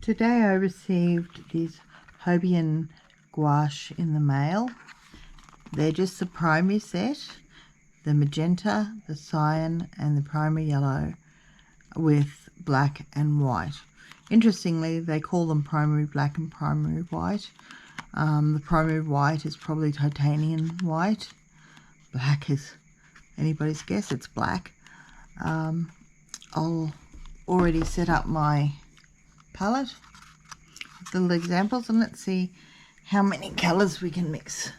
Today I received these Holbein gouache in the mail. They're just the primary set, the magenta, the cyan and the primary yellow with black and white. Interestingly, they call them primary black and primary white. The primary white is probably titanium white. Black is anybody's guess, it's black. I'll already set up my palette with little examples, and let's see how many colours we can mix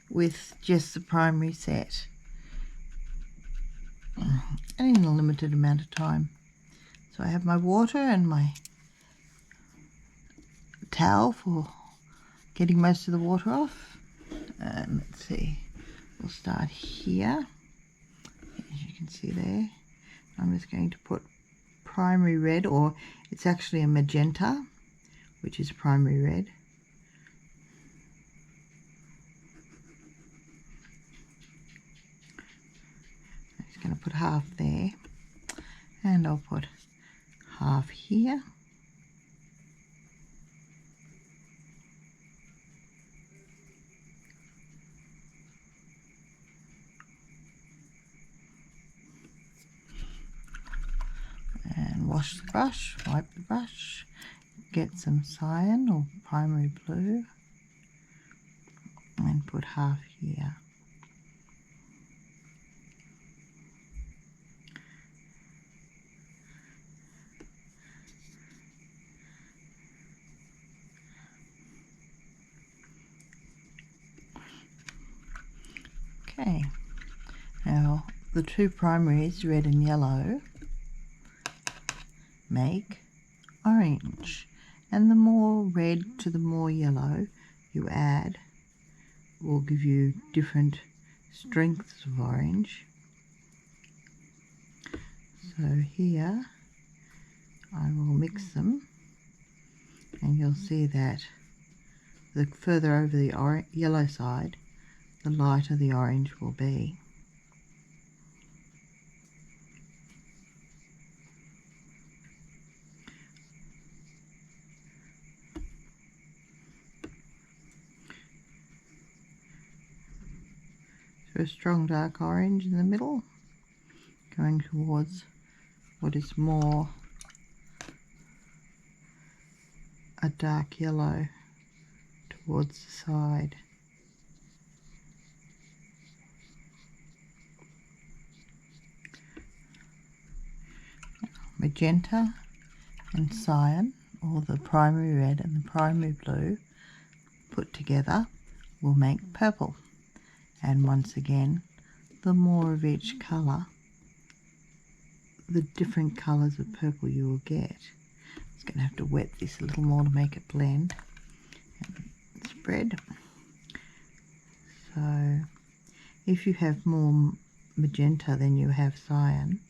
with just the primary set and in a limited amount of time. So I have my water and my towel for getting most of the water off. And let's see, we'll start here, as you can see there. I'm just going to put primary red, or it's actually a magenta, which is primary red. I'm just going to put half there, and I'll put half here. And wash the brush, wipe the brush, get some cyan or primary blue, and put half here. Okay, now the two primaries, red and yellow, make orange, and the more red to the more yellow you add will give you different strengths of orange. So here I will mix them, and you'll see that the further over the yellow side, the lighter the orange will be. So a strong dark orange in the middle, going towards what is more a dark yellow towards the side. Magenta and cyan, or the primary red and the primary blue, put together will make purple. And once again, the more of each colour, the different colours of purple you will get. I'm just going to have to wet this a little more to make it blend and spread. So if you have more magenta than you have cyan,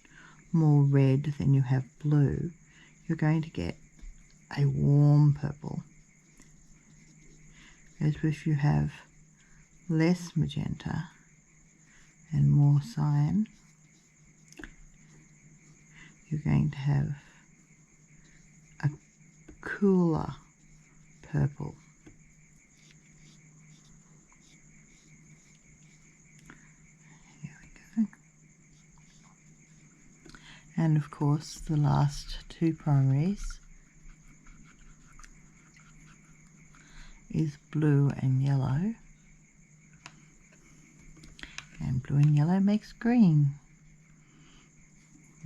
more red than you have blue, you're going to get a warm purple. As if you have less magenta and more cyan, you're going to have a cooler purple. Here we go. And of course the last two primaries is blue and yellow. And blue and yellow makes green.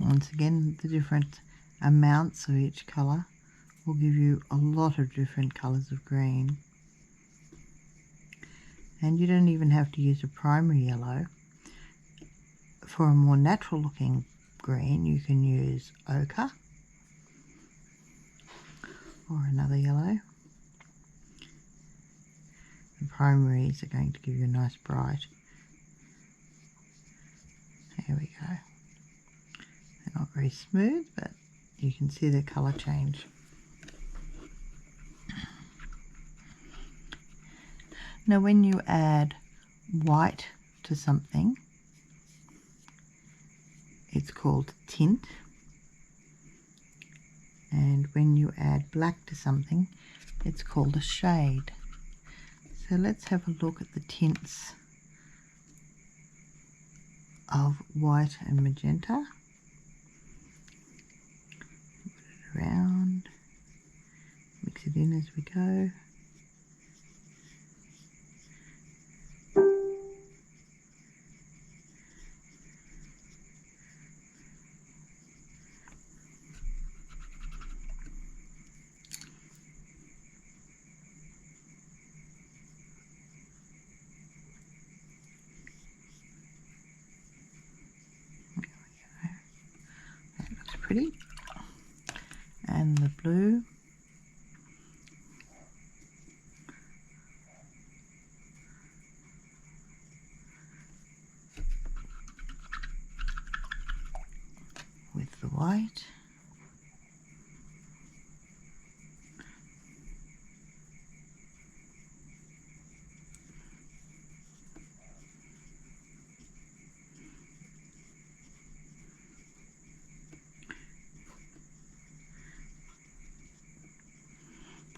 Once again, the different amounts of each colour will give you a lot of different colours of green. And you don't even have to use a primary yellow. For a more natural looking green, you can use ochre or another yellow. The primaries are going to give you a nice bright. There we go. They're not very smooth, but you can see the colour change. Now when you add white to something, it's called tint. And when you add black to something, it's called a shade. So let's have a look at the tints of white and magenta. Put it around, mix it in as we go. That looks pretty. And the blue. With the white.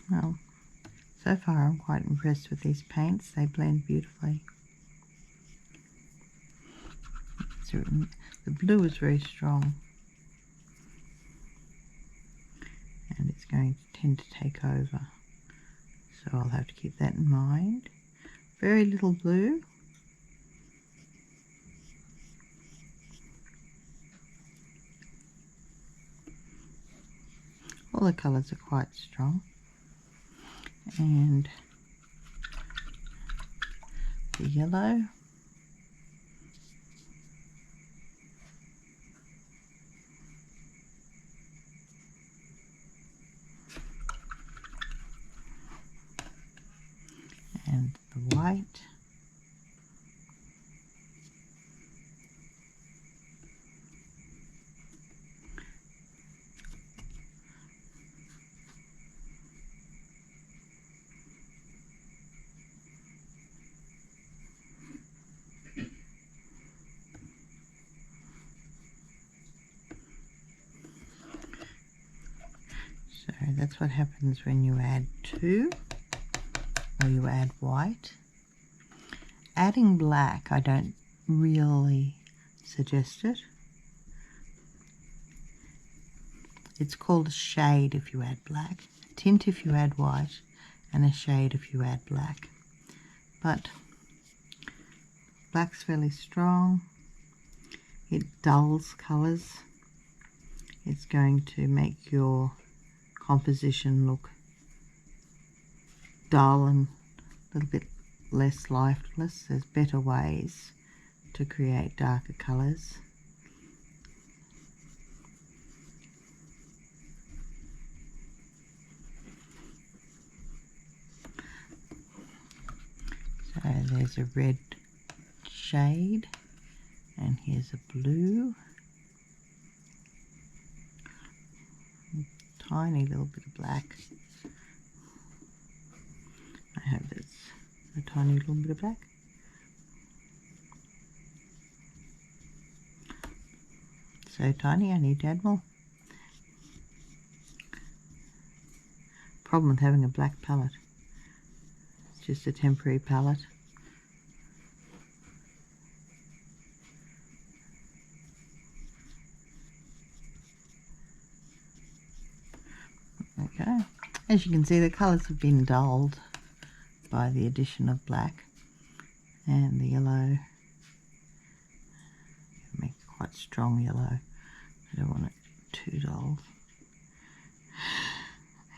Well, so far I'm quite impressed with these paints. They blend beautifully. The blue is very strong, and it's going to tend to take over. So I'll have to keep that in mind. Very little blue. All the colours are quite strong. And the yellow. And the white. So that's what happens when you add two, or you add white. Adding black, I don't really suggest it. It's called a shade if you add black, a tint if you add white, and a shade if you add black. But black's fairly strong. It dulls colours. It's going to make your composition look dull and a little bit less lifeless. There's better ways to create darker colours. So there's a red shade, and here's a blue. Tiny little bit of black. I hope that's a tiny little bit of black. So tiny, I need to add more. Problem with having a black palette. It's just a temporary palette. Okay. As you can see, the colours have been dulled by the addition of black, and the yellow. Make it quite strong yellow. I don't want it too dull.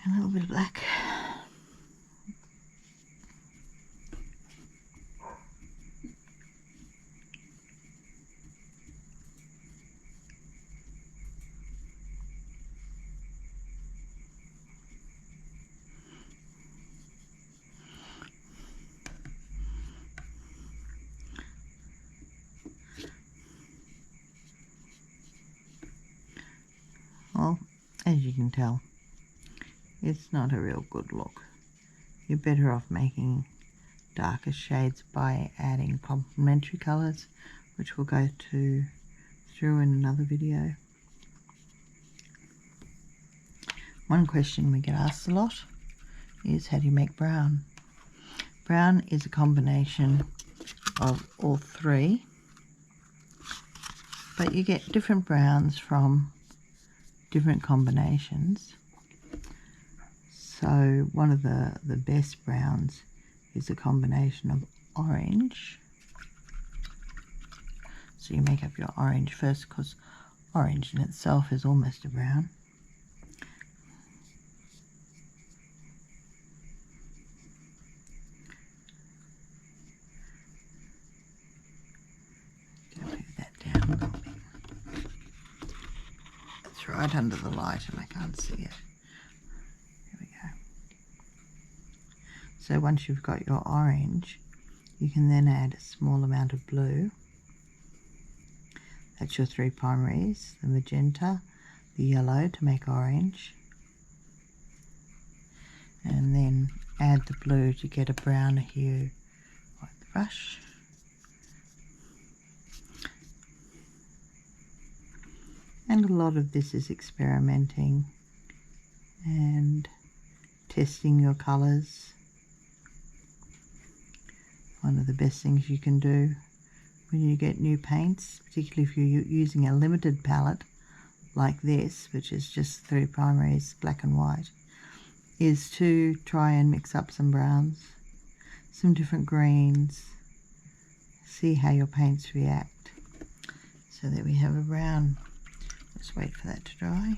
And a little bit of black. Well, as you can tell, it's not a real good look. You're better off making darker shades by adding complementary colours, which we'll go through in another video. One question we get asked a lot is, how do you make brown? Brown is a combination of all three, but you get different browns from different combinations. So one of the best browns is a combination of orange. So you make up your orange first, because orange in itself is almost a brown. Move that down a little bit. It's right under the light and I can't see it. There we go. So once you've got your orange, you can then add a small amount of blue. That's your three primaries, the magenta, the yellow to make orange, and then add the blue to get a browner hue. Wipe the brush. And a lot of this is experimenting and testing your colours. One of the best things you can do when you get new paints, particularly if you're using a limited palette like this, which is just three primaries, black and white, is to try and mix up some browns, some different greens, see how your paints react. So there we have a brown. Let's wait for that to dry.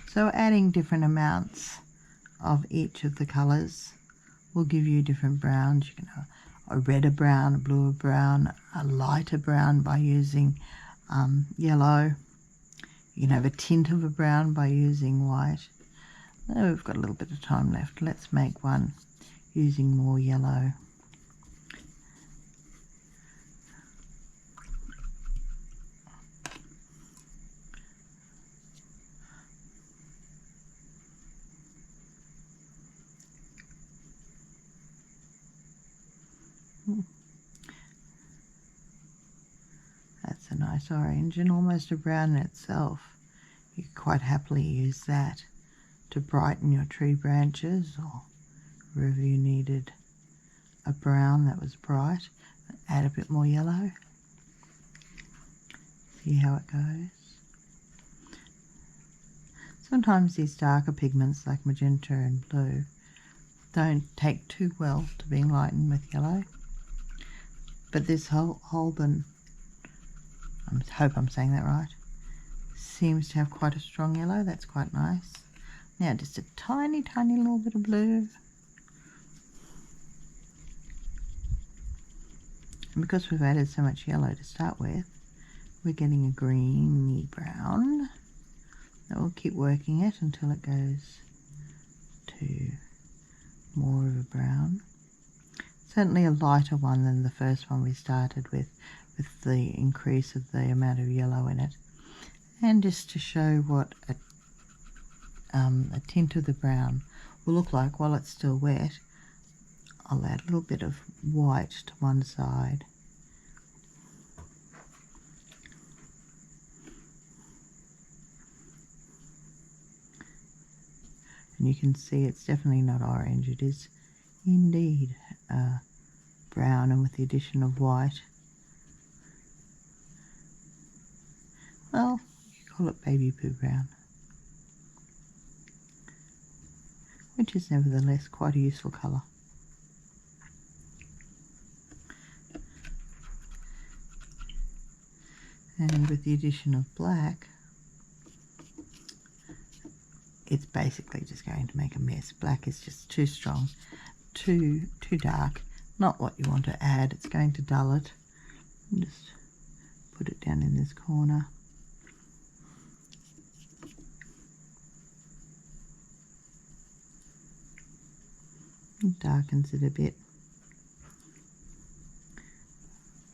So adding different amounts of each of the colours will give you different browns. You can have a redder brown, a bluer brown, a lighter brown by using yellow. You can have a tint of a brown by using white. Oh, we've got a little bit of time left. Let's make one using more yellow. That's a nice orange and almost a brown in itself. You could quite happily use that to brighten your tree branches, or wherever you needed a brown that was bright. Add a bit more yellow. See how it goes. Sometimes these darker pigments like magenta and blue don't take too well to being lightened with yellow. But this Holbein, I hope I'm saying that right, seems to have quite a strong yellow. That's quite nice. Now just a tiny, tiny little bit of blue. And because we've added so much yellow to start with, we're getting a greeny brown. That will keep working it until it goes to more of a brown. Certainly a lighter one than the first one we started with the increase of the amount of yellow in it. And just to show what a tint of the brown will look like while it's still wet, I'll add a little bit of white to one side. And you can see it's definitely not orange. It is indeed brown, and with the addition of white, well, you call it baby poo brown, which is nevertheless quite a useful colour. And with the addition of black, it's basically just going to make a mess. Black is just too strong, too dark, not what you want to add. It's going to dull it. Just put it down in this corner. It darkens it a bit,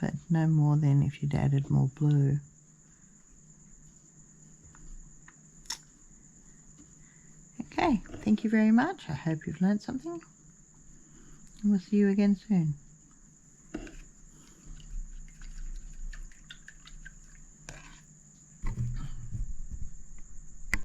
but no more than if you'd added more blue. Okay, thank you very much. I hope you've learnt something, and we'll see you again soon.